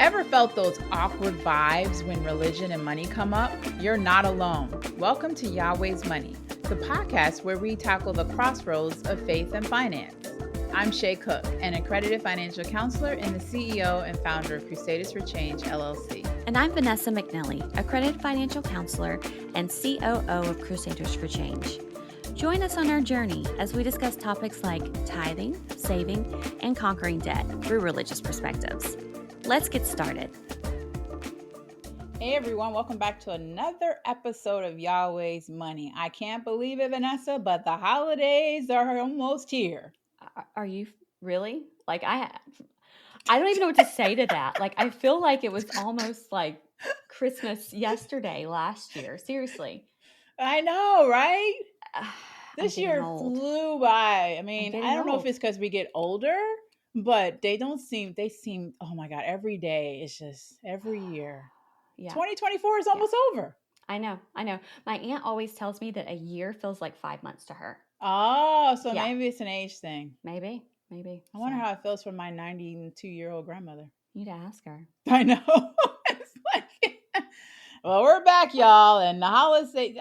Ever felt those awkward vibes when religion and money come up? You're not alone. Welcome to Yahweh's Money, the podcast where we tackle the crossroads of faith and finance. I'm Shay Cook, an accredited financial counselor and the CEO and founder of Crusaders for Change, LLC. And I'm Vanessa McNelley, accredited financial counselor and COO of Crusaders for Change. Join us on our journey as we discuss topics like tithing, saving, and conquering debt through religious perspectives. Let's get started. Hey everyone, welcome back to another episode of Yahweh's Money. I can't believe it, Vanessa, but the holidays are almost here. Are you really? Like I don't even know what to say to that. Like I feel like it was almost like Christmas yesterday last year. Seriously. I know, right? This year old. flew by. I mean, I don't know if old. it's because we get older, but they seem, oh my God, every day. It's just every year. Yeah. 2024 is almost over. I know. My aunt always tells me that a year feels like 5 months to her. Oh, so Yeah. maybe it's an age thing. Maybe. I wonder how it feels for my 92-year-old grandmother. You'd ask her. I know. It's like, well, we're back, y'all, and the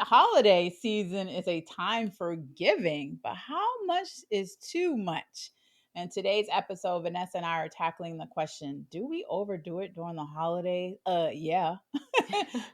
holiday season is a time for giving, but how much is too much? In today's episode, Vanessa and I are tackling the question, do we overdo it during the holidays? Yeah.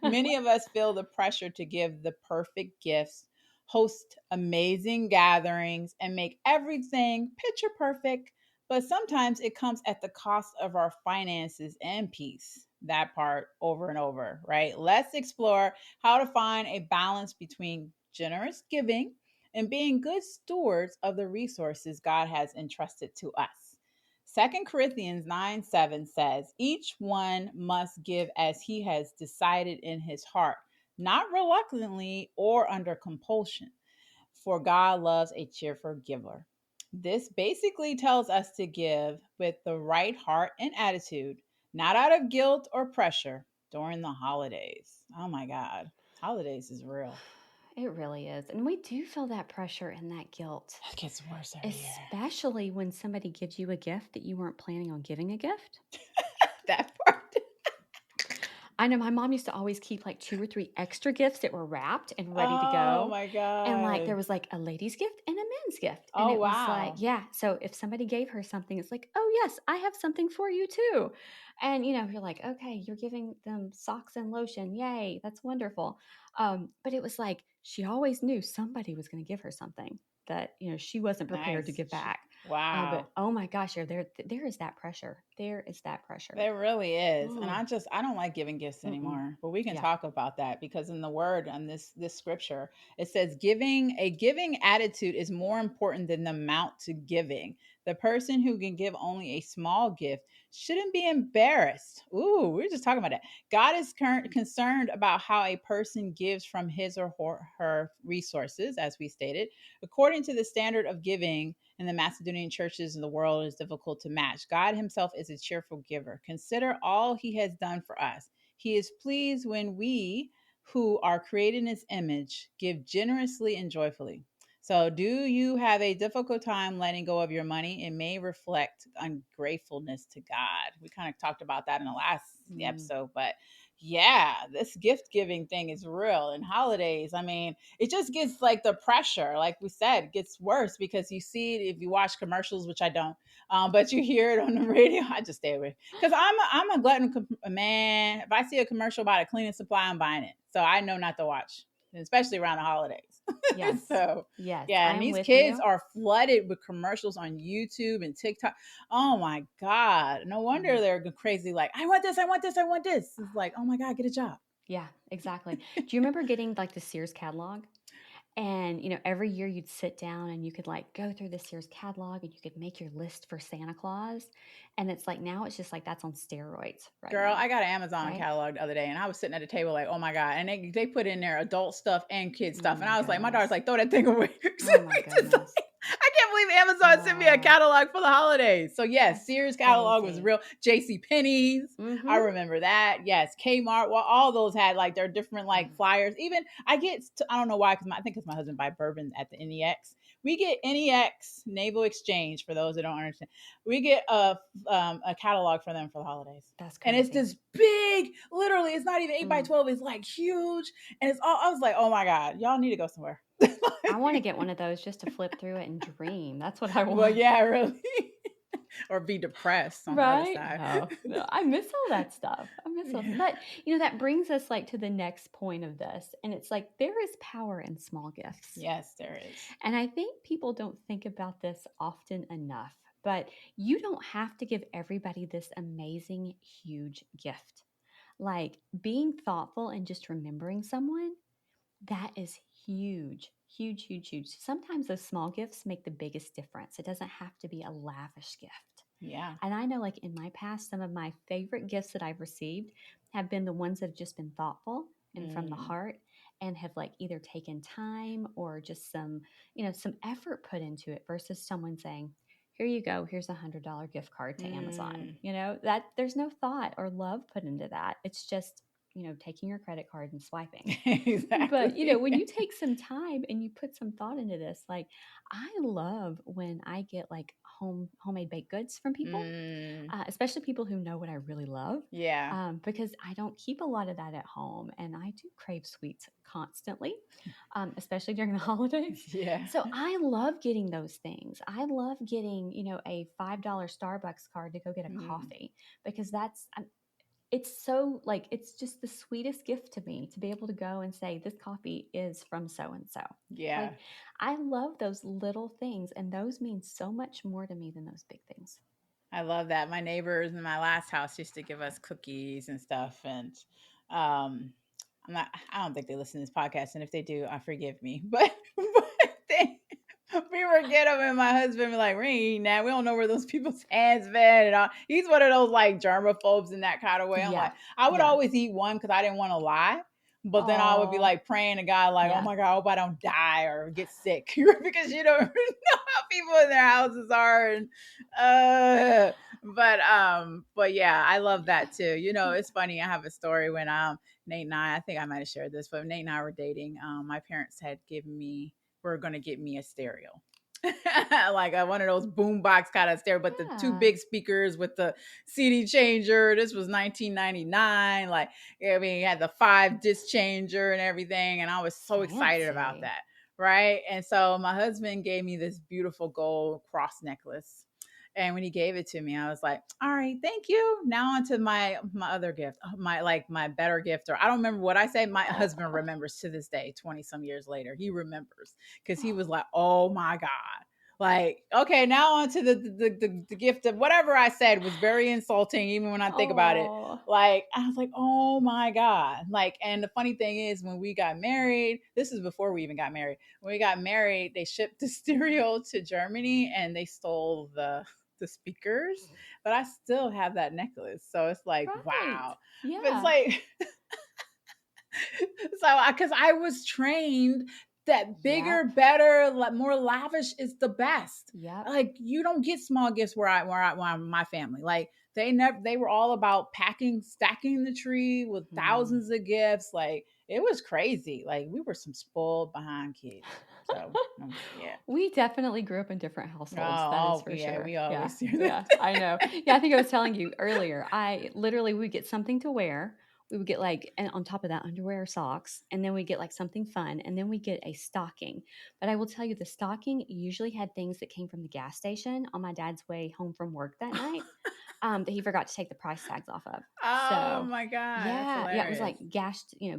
Many of us feel the pressure to give the perfect gifts, host amazing gatherings, and make everything picture perfect. But sometimes it comes at the cost of our finances and peace. That part over and over, right? Let's explore how to find a balance between generous giving and being good stewards of the resources God has entrusted to us. 2 Corinthians 9:7 says, each one must give as he has decided in his heart, not reluctantly or under compulsion, for God loves a cheerful giver. This basically tells us to give with the right heart and attitude, not out of guilt or pressure during the holidays. Oh my God, holidays is real. It really is. And we do feel that pressure and that guilt. It gets worse every year. Especially when somebody gives you a gift that you weren't planning on giving a gift. That part. I know my mom used to always keep like 2 or 3 extra gifts that were wrapped and ready to go. Oh my God. And like there was like a lady's gift and a men's gift. Oh, And it was wow. like, yeah. So if somebody gave her something, it's like, oh yes, I have something for you too. And you're like, okay, you're giving them socks and lotion. Yay, that's wonderful. But it was like she always knew somebody was going to give her something that she wasn't prepared to Nice. give back. Wow. But oh my gosh, there is that pressure. There is that pressure. There really is. Ooh. And I don't like giving gifts anymore, but we can Yeah. talk about that because in the word on this scripture, it says a giving attitude is more important than the amount to giving. The person who can give only a small gift shouldn't be embarrassed. Ooh, we were just talking about that. God is concerned about how a person gives from his or her resources, as we stated. According to the standard of giving in the Macedonian churches in the world is difficult to match. God himself is a cheerful giver. Consider all he has done for us. He is pleased when we, who are created in his image, give generously and joyfully. So do you have a difficult time letting go of your money? It may reflect ungratefulness to God. We kind of talked about that in the last episode, but yeah, this gift giving thing is real. And holidays, I mean, it just gets like the pressure, like we said, gets worse because you see it if you watch commercials, which I don't, but you hear it on the radio. I just stay away because I'm a glutton, man. If I see a commercial about a cleaning supply, I'm buying it. So I know not to watch, especially around the holidays. Yes. So yes, yeah, and these kids are flooded with commercials on YouTube and TikTok. Oh my God. No wonder they're crazy. Like, I want this, I want this, I want this. It's like, oh my God, get a job. Yeah, exactly. Do you remember getting like the Sears catalog? And, every year you'd sit down and you could like go through the Sears catalog and you could make your list for Santa Claus. And it's like, now it's just like, that's on steroids. Right Girl, now, I got an Amazon catalog the other day and I was sitting at the table like, oh my God. And they put in there adult stuff and kid stuff. And I was like, my daughter's like, throw that thing away. Oh my goodness. I can't believe Amazon sent me a catalog for the holidays. So yes, Sears catalog was real. J.C. Penney's, I remember that. Yes, Kmart. Well, all those had like their different like flyers. Even I don't know why, because I think it's my husband buy bourbon at the NEX. We get NEX Naval Exchange, for those that don't understand. We get a catalog for them for the holidays. That's And it's crazy. this big, literally, it's not even 8 by Mm. 12. It's like huge. And it's all, I was like, oh my God, y'all need to go somewhere. I want to get one of those just to flip through it and dream. That's what I Well, want. yeah, really. Or be depressed on the other Right? side. No, no, I miss all that stuff. I miss all, Yeah. but that brings us like to the next point of this. And it's like there is power in small gifts. Yes, there is. And I think people don't think about this often enough, but you don't have to give everybody this amazing, huge gift. Like being thoughtful and just remembering someone, that is huge, huge, huge, huge. Sometimes those small gifts make the biggest difference. It doesn't have to be a lavish gift. Yeah. And I know, like in my past, some of my favorite gifts that I've received have been the ones that have just been thoughtful and from the Mm. heart and have like either taken time or just some effort put into it versus someone saying, here you go, here's $100 gift card to Amazon. Mm. That there's no thought or love put into that. It's just, taking your credit card and swiping. But, Exactly. when you take some time and you put some thought into this, like I love when I get like homemade baked goods from people, Mm. especially people who know what I really love, Yeah. because I don't keep a lot of that at home, and I do crave sweets constantly, especially during the holidays. Yeah. So I love getting those things. I love getting a $5 Starbucks card to go get a Mm. coffee because it's so like it's just the sweetest gift to me to be able to go and say this coffee is from so and so. Yeah. Like I love those little things, and those mean so much more to me than those big things. I love that. My neighbors in my last house used to give us cookies and stuff. And um, I don't think they listen to this podcast. And if they do, I forgive me. But they, we would get them, and my husband be like, we ain't eating that. We don't know where those people's hands been. And all. He's one of those like germaphobes in that kind of way. I'm Yeah. like, I would Yeah. always eat one because I didn't want to lie. But then I would be Oh, like praying to God, like, oh yeah. my God, I hope I don't die or get sick because you don't know how people in their houses are. And uh but yeah, I love that too. It's funny. I have a story when Nate and I think I might have shared this, but Nate and I were dating. My parents had given me were going to get me a stereo. Like one of those boombox kind of stereo, but the two Yeah. big speakers with the CD changer. This was 1999. Like, I mean, you had the 5 disc changer and everything, and I was so excited about Fancy. that, right? And so my husband gave me this beautiful gold cross necklace. And when he gave it to me, I was like, "All right, thank you." Now on to my other gift, my better gift, or I don't remember what I said. My husband Oh. remembers to this day, 20 some years later. He remembers because he Oh. was like, "Oh my God." Like, okay, now on to the gift of whatever I said was very insulting, even when I think about it. Oh. Like, I was like, oh my God. Like, and the funny thing is, when we got married, this is before we even got married. When we got married, they shipped the stereo to Germany and they stole the speakers, but I still have that necklace. So it's like, Right. wow. But it's Yeah. like, so because I was trained that bigger, Yep. better, more lavish is the best. Yep. Like you don't get small gifts where my family. Like they were all about stacking the tree with Hmm. thousands of gifts. Like it was crazy. Like we were some spoiled behind kids. So yeah. We definitely grew up in different households. That is Oh, for yeah, sure. we Yeah. always hear Yeah. that. I know. Yeah. I think I was telling you earlier. I literally we would get something to wear. We would get like, and on top of that, underwear or socks. And then we get like something fun. And then we get a stocking. But I will tell you, the stocking usually had things that came from the gas station on my dad's way home from work that night, that he forgot to take the price tags off of. Oh So, my God, that's yeah, it was hilarious. like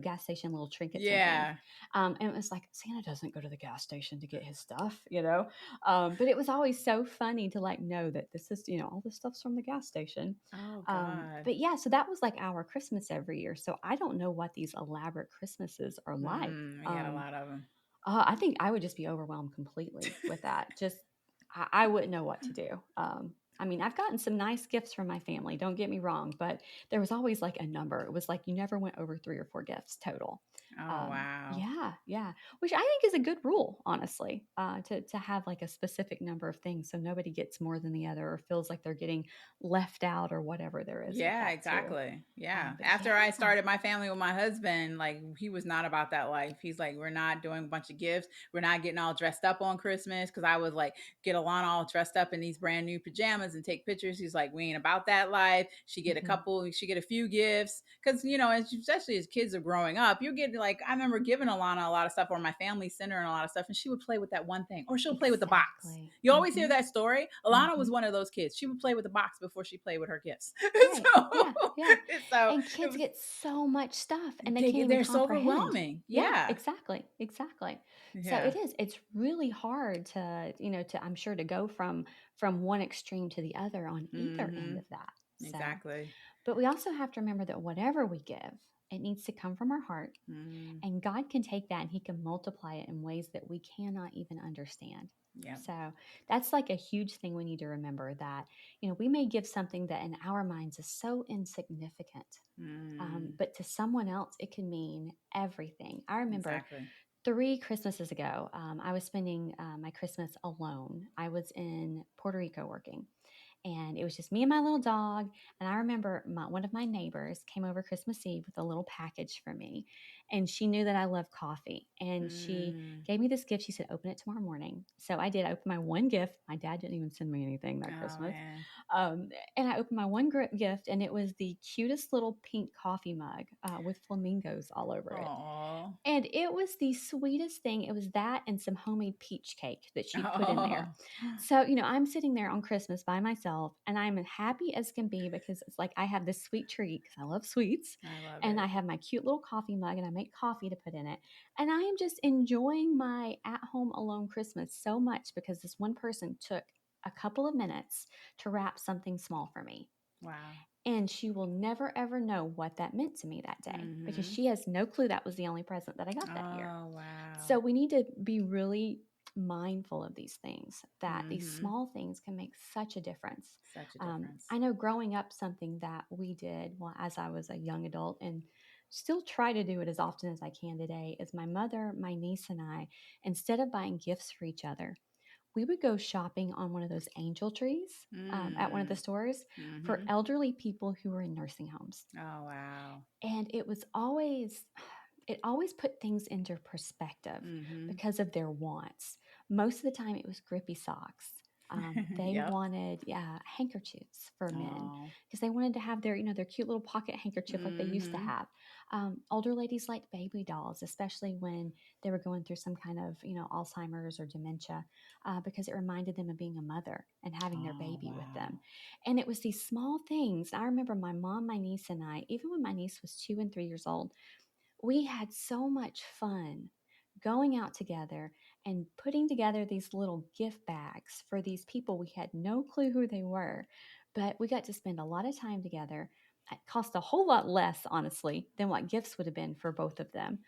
gas station little trinkets and things. Yeah. And it was like Santa doesn't go to the gas station to get his stuff. But it was always so funny to like know that this is all this stuff's from the gas station. Oh God. But yeah, so that was like our Christmas every year. So I don't know what these elaborate Christmases are like. We had a lot of them. I think I would just be overwhelmed completely with that. Just I wouldn't know what to do. I mean, I've gotten some nice gifts from my family, don't get me wrong, but there was always like a number. It was like you never went over 3 or 4 gifts total. Oh, wow. Yeah, yeah, which I think is a good rule, honestly, to have like a specific number of things so nobody gets more than the other or feels like they're getting left out or whatever there is with Yeah, that too. exactly. Yeah. But After I yeah, started my family with my husband, like he was not about that life. He's like, we're not doing a bunch of gifts. We're not getting all dressed up on Christmas. Cause I was like, get Alana all dressed up in these brand new pajamas and take pictures. He's like, we ain't about that life. hmm She get a few gifts. Cause especially as kids are growing up, you're getting like, I remember giving Alana a lot of stuff or my family sent her and a lot of stuff. And she would play with that one thing or she'll play with the box. exactly. You always hear that story. Alana was Hmm one of those kids. She would play with the box before she played with her gifts. Right. so, Yeah. Yeah. so And it kids was get so much stuff and they can't even they're so comprehend. overwhelming. Yeah, Yeah, exactly. Exactly. So yeah. it is. It's really hard to, to I'm sure to go from one extreme to the other on either end Mm-hmm. of that. So, Exactly. but we also have to remember that whatever we give, it needs to come from our heart Mm, and God can take that and He can multiply it in ways that we cannot even understand. yep. So that's like a huge thing we need to remember that, we may give something that in our minds is so insignificant, Mm, but to someone else, it can mean everything. I remember exactly. 3 Christmases ago, I was spending my Christmas alone. I was in Puerto Rico working and it was just me and my little dog. And I remember one of my neighbors came over Christmas Eve with a little package for me, and she knew that I love coffee, and she Mm. gave me this gift. She said, "Open it tomorrow morning." So I did. I opened my one gift. My dad didn't even send me anything that Oh Christmas, man. um, and I opened my one gift, and it was the cutest little pink coffee mug with flamingos all over it. Oh. And it was the sweetest thing. It was that and some homemade peach cake that she'd put in there. Oh. So, I'm sitting there on Christmas by myself and I'm happy as can be because it's like I have this sweet treat because I love sweets. I love And I it. have my cute little coffee mug and I make coffee to put in it. And I am just enjoying my at home alone Christmas so much because this one person took a couple of minutes to wrap something small for me. Wow. And she will never ever know what that meant to me that day because Mm-hmm. she has no clue that was the only present that I got that year. Oh wow. So we need to be really mindful of these things, that these Mm-hmm. small things can make such a difference. Such a difference. I know growing up, something that we did as I was a young adult and still try to do it as often as I can today is my mother, my niece, and I, instead of buying gifts for each other, we would go shopping on one of those angel trees at one of the Mm. stores for Mm-hmm. elderly people who were in nursing homes. Oh wow. And it always put things into perspective Mm-hmm. because of their wants. Most of the time, it was grippy socks. They Yep. wanted handkerchiefs for men Oh. because they wanted to have their cute little pocket handkerchief like they used to Mm-hmm. have. Older ladies liked baby dolls, especially when they were going through some kind of Alzheimer's or dementia, because it reminded them of being a mother and having their Oh baby with wow. them. And it was these small things. I remember my mom, my niece, and I, even when my niece was 2 and 3 years old, we had so much fun going out together and putting together these little gift bags for these people. We had no clue who they were, but we got to spend a lot of time together. It cost a whole lot less, honestly, than what gifts would have been for both of them.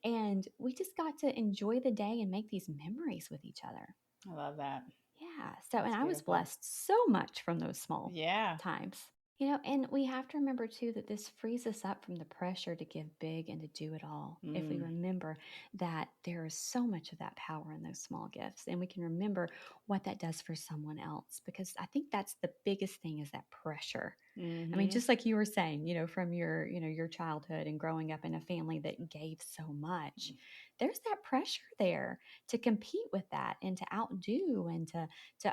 And we just got to enjoy the day and make these memories with each other. I love that. Yeah. So, and That's I was beautiful. blessed so much from those small Yeah. times. And we have to remember too that this frees us up from the pressure to give big and to do it all. If we Mm. remember that there is so much of that power in those small gifts, and we can remember what that does for someone else, because I think that's the biggest thing is that pressure. I mean, Mm-hmm. just like you were saying, from your childhood and growing up in a family that gave so much, there's that pressure there to compete with that and to outdo and to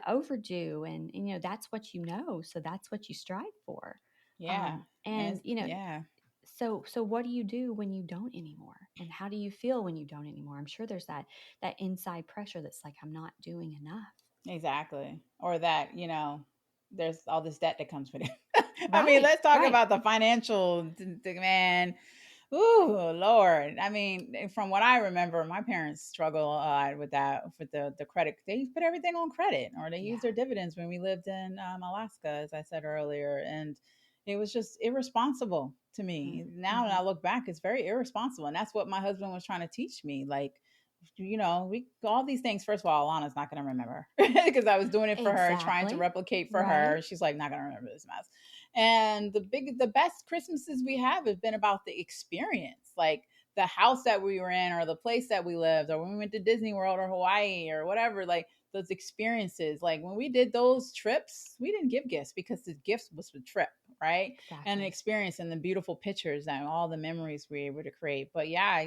overdo, and that's what so that's what you strive for. Yeah. And And yeah. so what do you do when you don't anymore, and how do you feel when you don't anymore? I'm sure there's that inside pressure that's like, I'm not doing enough. Exactly. Or that, there's all this debt that comes with it. I mean, Right, let's talk right. about the financial man. Ooh, Lord. I mean, from what I remember, my parents struggle a lot with that, with the credit. They put everything on credit, or they use Yeah. their dividends when we lived in Alaska, as I said earlier. And it was just irresponsible to me. Now that Mm-hmm. I look back, it's very irresponsible. And that's what my husband was trying to teach me. Like, we all these things. First of all, Alana's not going to remember because I was doing it for her, trying to Exactly. replicate for Right. her. She's like not going to remember this mess. And the best Christmases we have has been about the experience, like the house that we were in, or the place that we lived, or when we went to Disney World or Hawaii or whatever. Like those experiences. Like when we did those trips, we didn't give gifts because the gifts was the trip, right? And the Exactly. experience and the beautiful pictures and all the memories we were able to create. But yeah,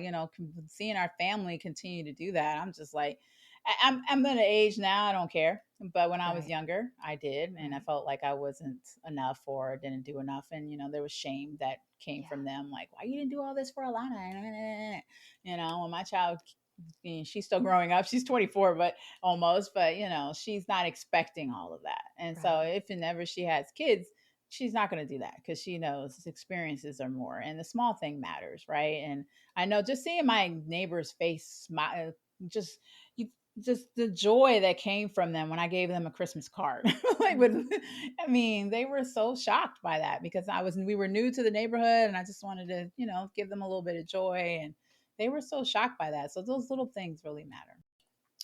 seeing our family continue to do that, I'm just like, I'm at an age now, I don't care. But when I was Right. younger, I did, and I Right. felt like I wasn't enough or didn't do enough, and there was shame that came Yeah. from them, like, why you didn't do all this for Alana? When my child, she's still growing up, she's 24, but almost, but she's not expecting all of that, and so Right. if and ever she has kids, she's not going to do that because she knows experiences are more and the small thing matters, right? And I know just seeing my neighbor's face smile, just you just the joy that came from them when I gave them a Christmas card. Like with Hmm. I mean, they were so shocked by that because we were new to the neighborhood and I just wanted to, give them a little bit of joy, and they were so shocked by that. So those little things really matter.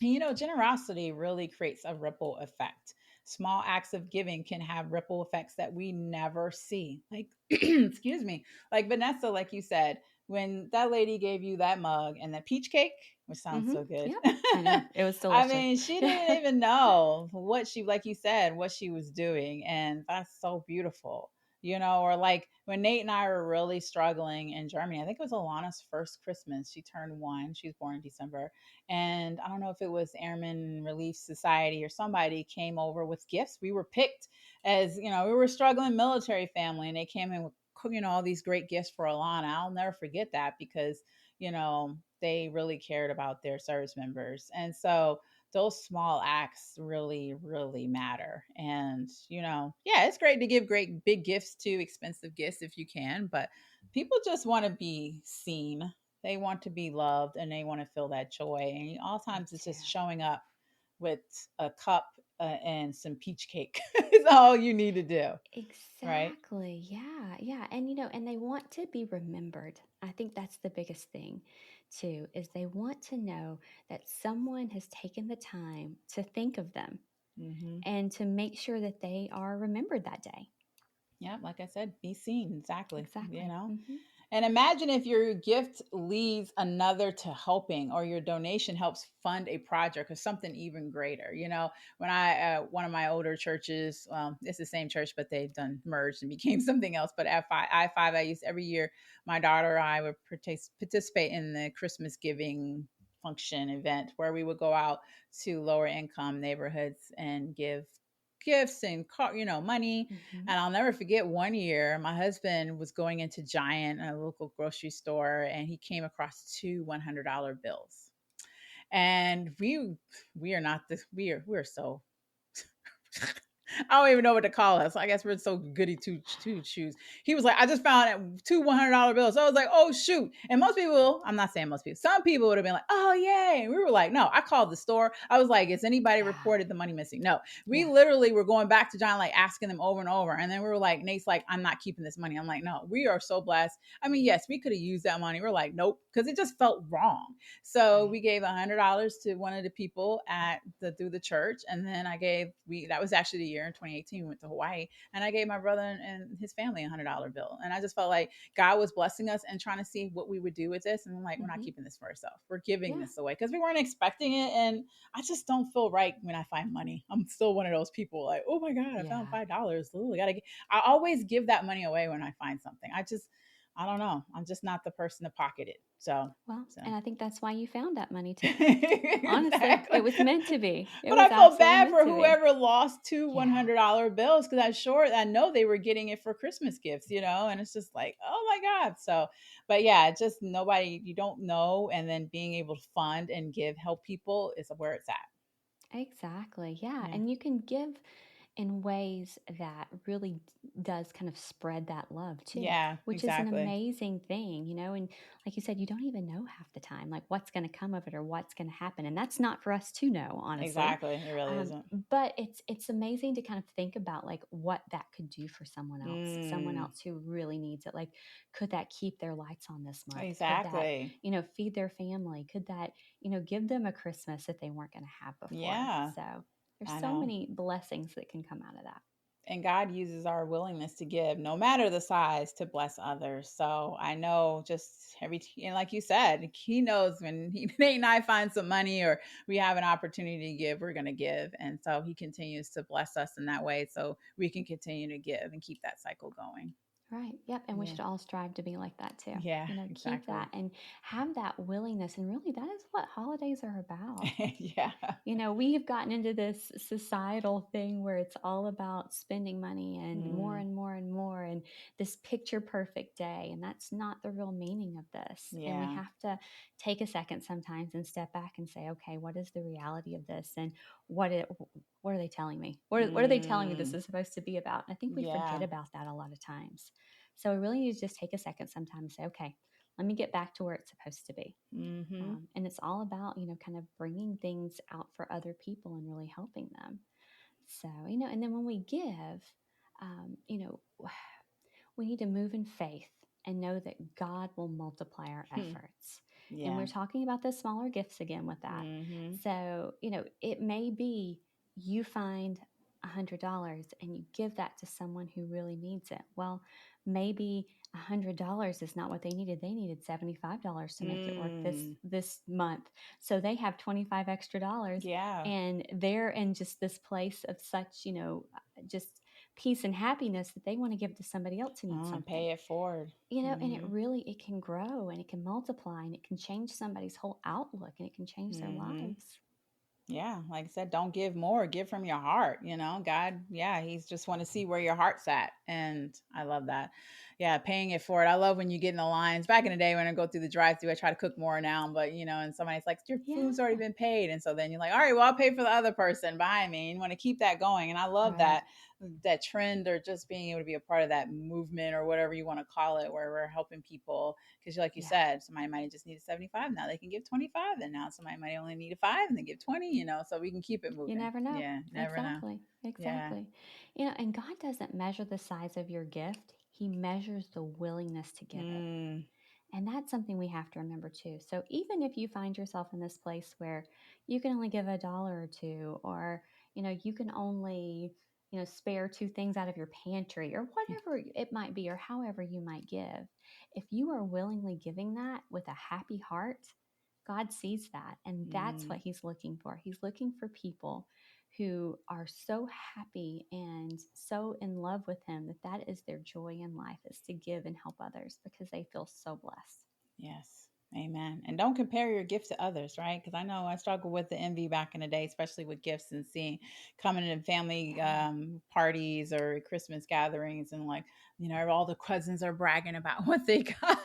And generosity really creates a ripple effect. Small acts of giving can have ripple effects that we never see. Like, excuse me, like Vanessa, like you said, when that lady gave you that mug and that peach cake, which sounds Hmm. so good. Yep. I know. It was I delicious. mean, she didn't even know like you said, what she was doing. And that's so beautiful. Or like when Nate and I were really struggling in Germany, I think it was Alana's first Christmas. She turned 1. She was born in December, and I don't know if it was Airman Relief Society or somebody came over with gifts. We were picked as, we were a struggling military family, and they came in with, all these great gifts for Alana. I'll never forget that because, they really cared about their service members. And so those small acts really, really matter. And, yeah, it's great to give great big gifts to expensive gifts if you can, but people just want to be seen, they want to be loved, and they want to feel that joy. And all Me times it's too. just showing up with a cup and some peach cake is all you need to do, right? Exactly. Yeah. Yeah. And and they want to be remembered. I think that's the biggest thing too, is they want to know that someone has taken the time to think of them Hmm. and to make sure that they are remembered that day. Yeah, like I said, be seen. Exactly. Exactly. Hmm. And imagine if your gift leads another to helping, or your donation helps fund a project or something even greater. When one of my older churches, it's the same church, but they've done merged and became something else. But at I-5, I used every year, my daughter and I would participate in the Christmas giving function event where we would go out to lower income neighborhoods and give gifts and money. Hmm. And I'll never forget one year, my husband was going into Giant, a local grocery store, and he came across two $100 bills. And we are not this we're so I don't even know what to call us. I guess we're so goody two shoes. He was like, I just found two $100 bills. So I was like, oh shoot. And most people, I'm not saying most people, some people would have been like, oh yay. And we were like, no. I called the store. I was like, has anybody Yeah. reported the money missing? No. We Yeah. literally were going back to John, like asking them over and over. And then we were like, Nate's like, I'm not keeping this money. I'm like, no. We are so blessed. I mean, yes, we could have used that money. We're like, nope, because it just felt wrong. So Right. we gave $100 to one of the people at through the church, and then I gave we that was actually the year in 2018 we went to Hawaii, and I gave my brother and his family $100 bill, and I just felt like God was blessing us and trying to see what we would do with this, and I'm like, we're not Hmm. keeping this for ourselves. We're giving Yeah. this away because we weren't expecting it, and I just don't feel right when I find money. I'm still one of those people like, oh my God, I found Yeah. $5. Ooh, I gotta. I always give that money away when I find something. I don't know. I'm just not the person to pocket it. So, Well, so. and I think that's why you found that money too. Honestly, Exactly. it was meant to be. It But was I felt absolutely bad meant for to be. whoever lost two Yeah. $100 bills because I know they were getting it for Christmas gifts, and it's just like, oh my God. So, but yeah, just nobody, you don't know. And then being able to fund and help people is where it's at. Exactly. Yeah. Yeah. And you can give in ways that really does kind of spread that love too, Yeah, which is an exactly. amazing thing, you know. And like you said, you don't even know half the time like what's going to come of it or what's going to happen, and that's not for us to know, honestly. Exactly. It really um, isn't. but it's amazing to kind of think about like what that could do for someone Mm, else who really needs it. Like, could that keep their lights on this month? Could that, exactly. you know, feed their family? Could that, you know, give them a Christmas that they weren't going to have before? Yeah, So there's I so know. many blessings that can come out of that. And God uses our willingness to give, no matter the size, to bless others. So I know just and like you said, He knows when Nate and I find some money or we have an opportunity to give, we're going to give. And so He continues to bless us in that way so we can continue to give and keep that cycle going. Right. Yep. And we Yeah. should all strive to be like that too. Yeah, You know, keep that exactly. and have that willingness. And really, that is what holidays are about. Yeah. You know, we have gotten into this societal thing where it's all about spending money and more Mm, and more and more and this picture perfect day. And that's not the real meaning of this. And we yeah. have to take a second sometimes and step back and say, okay, what is the reality of this? And what it, what are they telling me? What are they telling me this Mm, is supposed to be about? And I think we forget yeah. about that a lot of times. So we really need to just take a second sometimes and say, okay, let me get back to where it's supposed to be. Mm-hmm. And it's all about, you know, kind of bringing things out for other people and really helping them. So, you know, and then when we give, you know, we need to move in faith and know that God will multiply our efforts. And Yeah. we're talking about the smaller gifts again with that. Mm-hmm. So, you know, it may be you find $100 and you give that to someone who really needs it. Well, maybe $100 is not what they needed. They needed $75 to make it work Mm, this month. So they have 25 extra dollars, yeah. and they're in just this place of such, you know, just peace and happiness that they want to give to somebody else who needs something. Pay it forward. You know, and it Mm-hmm. really, it can grow and it can multiply and it can change somebody's whole outlook and it can change their Mm-hmm. lives. Yeah, like I said, don't give more, give from your heart. God, yeah, He's just want to see where your heart's at. And I love that. Yeah, paying it forward. I love when you get in the lines. Back in the day when I go through the drive through, I try to cook more now, but and somebody's like, your food's already Yeah. been paid. And so then you're like, all right, well, I'll pay for the other person behind me. And you want to keep that going. And I love Right. that trend, or just being able to be a part of that movement, or whatever you want to call it, where we're helping people. Because like you Yeah. said, somebody might have just needed 75, now they can give 25, and now somebody might only need a 5 and they give 20, so we can keep it You moving. never know. Yeah, never know. Exactly. Yeah. Exactly. You know, and God doesn't measure the size of your gift, He measures the willingness to give it. Mm, And that's something we have to remember too. So even if you find yourself in this place where you can only give a dollar or two, or, you know, you can only, you know, spare two things out of your pantry or whatever it might be, or however you might give, if you are willingly giving that with a happy heart, God sees that. And that's mm, what He's looking for. He's looking for people who are so happy and so in love with Him that that is their joy in life, is to give and help others because they feel so blessed. yes. Amen. And don't compare your gift to others, right? Because I know I struggled with the envy back in the day, especially with gifts, and seeing coming in family Yeah. parties or Christmas gatherings, and like, all the cousins are bragging about what they got,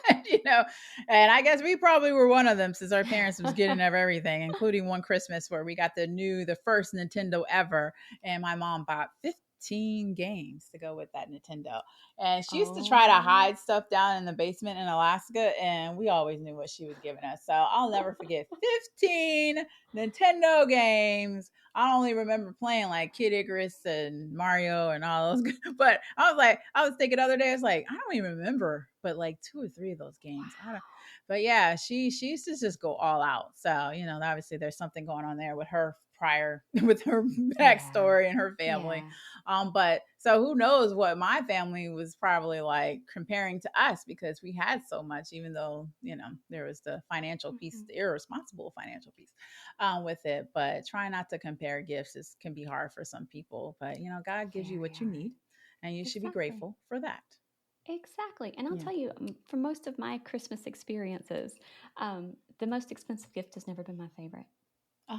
And I guess we probably were one of them, since our parents was getting of everything, including one Christmas where we got the first Nintendo ever, and my mom bought 15 games to go with that Nintendo. And she used to try to Oh, hide stuff down in the basement in Alaska, and we always knew what she was giving us. So I'll never forget 15 Nintendo games. I only remember playing like Kid Icarus and Mario and all those. But I was thinking the other day, I was like, I don't even remember, but like two or three of those games. I don't. wow. But yeah, she used to just go all out. So obviously there's something going on there with her prior, with her Yeah. backstory and her family. Yeah. But so who knows what my family was probably like comparing to us, because we had so much, even though, there was the financial piece, Hmm. the irresponsible financial piece with it. But try not to compare gifts. It can be hard for some people, but God gives you Very what you hard. need, and you should be Exactly. grateful for that. Exactly. And I'll Yeah. tell you, for most of my Christmas experiences, the most expensive gift has never been my favorite.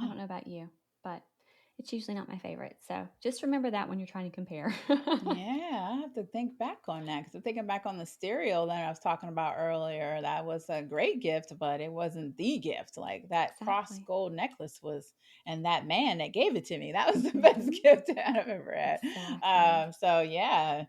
I Oh, don't know about you, but it's usually not my favorite. So just remember that when you're trying to compare. Yeah, I have to think back on that because I'm thinking back on the stereo that I was talking about earlier. That was a great gift, but it wasn't the gift. Like that cross Exactly. gold necklace was, and that man that gave it to me, that was the best Hmm. gift I've ever had. Exactly. So yeah,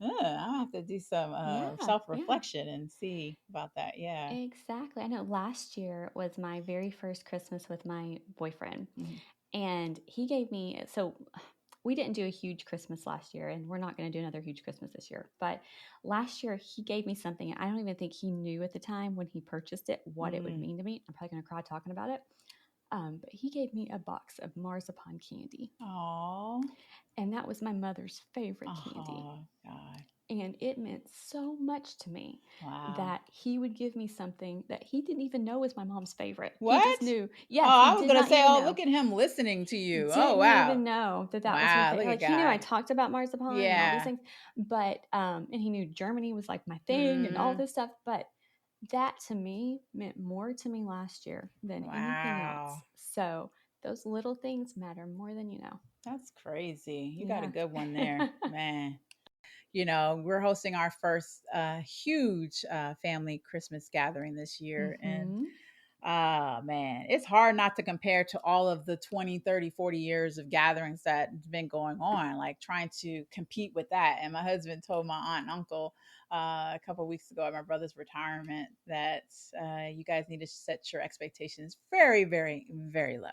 I'll have to do some Yeah. self Yeah. reflection and see about that. Yeah. Exactly. I know last year was my very first Christmas with my boyfriend, Mhm. and he gave me, so we didn't do a huge Christmas last year, and we're not going to do another huge Christmas this year. But last year, he gave me something. I don't even think he knew at the time when he purchased it what it would Mm. mean to me. I'm probably going to cry talking about it. But he gave me a box of marzipan candy, Oh. and that was my mother's favorite candy. Oh God. And it meant so much to me Wow. that he would give me something that he didn't even know was my mom's favorite. He just What? knew. Oh, Yes, he I was did gonna not say, even oh, know. look at him listening to you. Oh, Didn't wow. even know that that was her Wow, favorite. look at Like he knew I God. talked about marzipan and all these Yeah. things, but and he knew Germany was like my thing and all Mm, this stuff. But that to me meant more to me last year than anything else. wow. So those little things matter more than you know. That's crazy. You got a Yeah. good one there, man. We're hosting our first huge family Christmas gathering this year. And Mm-hmm. man, it's hard not to compare to all of the 20, 30, 40 years of gatherings that's been going on, like trying to compete with that. And my husband told my aunt and uncle a couple of weeks ago at my brother's retirement that you guys need to set your expectations very, very, very low.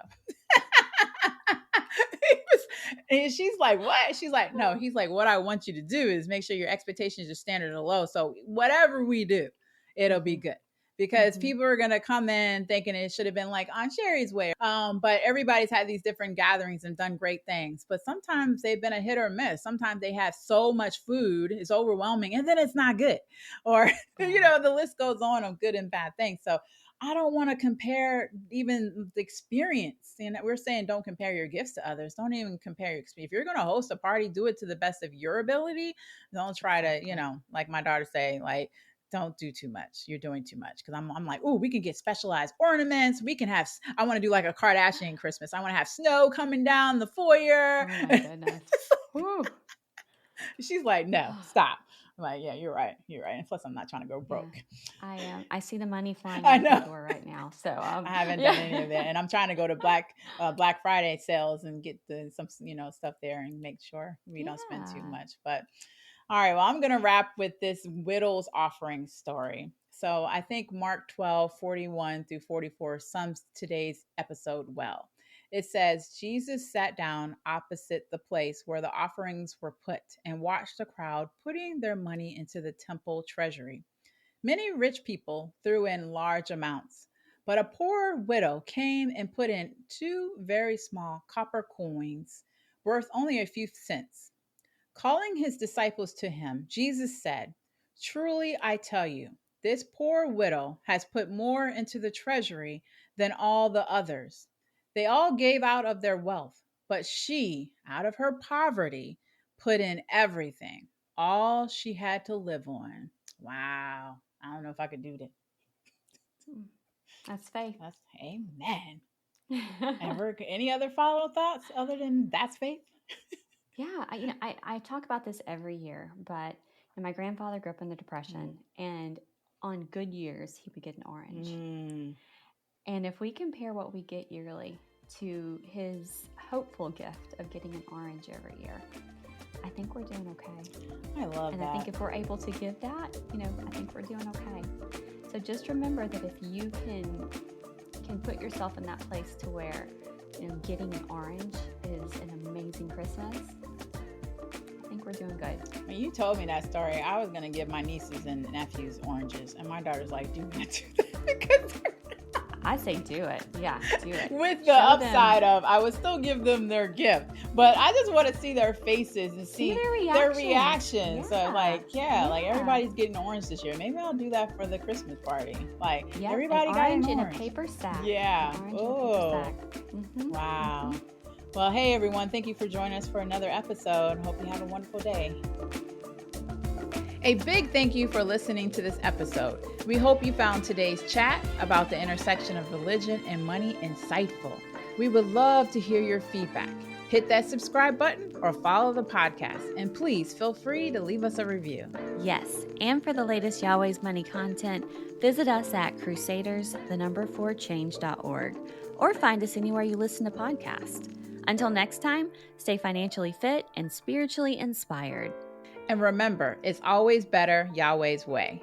And she's like, what? She's like, no. He's like, what I want you to do is make sure your expectations, your standards are low. So whatever we do, it'll be Mm-hmm. good. Because Mm-hmm. people are gonna come in thinking it should have been like on Sherry's way. But everybody's had these different gatherings and done great things. But sometimes they've been a hit or miss. Sometimes they have so much food, it's overwhelming, and then it's not good. Or Right. the list goes on of good and bad things. So I don't want to compare even the experience. And we're saying don't compare your gifts to others. Don't even compare your experience. If you're going to host a party, do it to the best of your ability. Don't try to, Exactly. like my daughter say, like, don't do too much. You're doing too much. Cause I'm like, oh, we can get specialized ornaments. We can have, I want to do like a Kardashian Christmas. I want to have snow coming down the foyer. Oh my goodness. Whew. She's like, no, stop. I'm like, yeah, you're right. You're right. And plus, I'm not trying to go Yeah. broke. I see the money flying I out the know. door right now. So I haven't done any yeah. of that, and I'm trying to go to Black Friday sales and get some stuff there and make sure we don't spend too Yeah. much. But all right, well, I'm gonna wrap with this widow's offering story. So I think Mark 12:41 through 44 sums today's episode well. It says Jesus sat down opposite the place where the offerings were put and watched the crowd putting their money into the temple treasury. Many rich people threw in large amounts, but a poor widow came and put in two very small copper coins worth only a few cents. Calling his disciples to him, Jesus said, truly I tell you, this poor widow has put more into the treasury than all the others. They all gave out of their wealth, but she, out of her poverty, put in everything, all she had to live on. Wow. I don't know if I could do that. Mm, that's faith. That's amen. Ever any other follow thoughts other than that's faith? Yeah, I talk about this every year, but my grandfather grew up in the Depression, and on good years, he would get an orange. Mm, And if we compare what we get yearly to his hopeful gift of getting an orange every year, I think we're doing okay. I love And I think that. if we're able to give that, I think we're doing okay. So just remember that if you can put yourself in that place to where getting an orange is an amazing Christmas, I think we're doing good. When you told me that story, I was gonna give my nieces and nephews oranges, and my daughter's like, "Do not do that," because I say do it. Yeah, do it. with the Show upside them. of I would still give them their gift, but I just want to see their faces and See see their their reaction. reactions. So Yeah. like Yeah. everybody's getting orange this year. Maybe I'll do that for the Christmas party. Like Yep. An everybody got an orange in a orange. paper sack. Yeah. An orange in a paper Oh, sack. Mm-hmm. wow. Mm-hmm. Well, hey everyone, thank you for joining us for another episode. Hope you have a wonderful day. A big thank you for listening to this episode. We hope you found today's chat about the intersection of religion and money insightful. We would love to hear your feedback. Hit that subscribe button or follow the podcast. And please feel free to leave us a review. Yes, and for the latest Yahweh's Money content, visit us at crusaders4change.org or find us anywhere you listen to podcasts. Until next time, stay financially fit and spiritually inspired. And remember, it's always better Yahweh's way.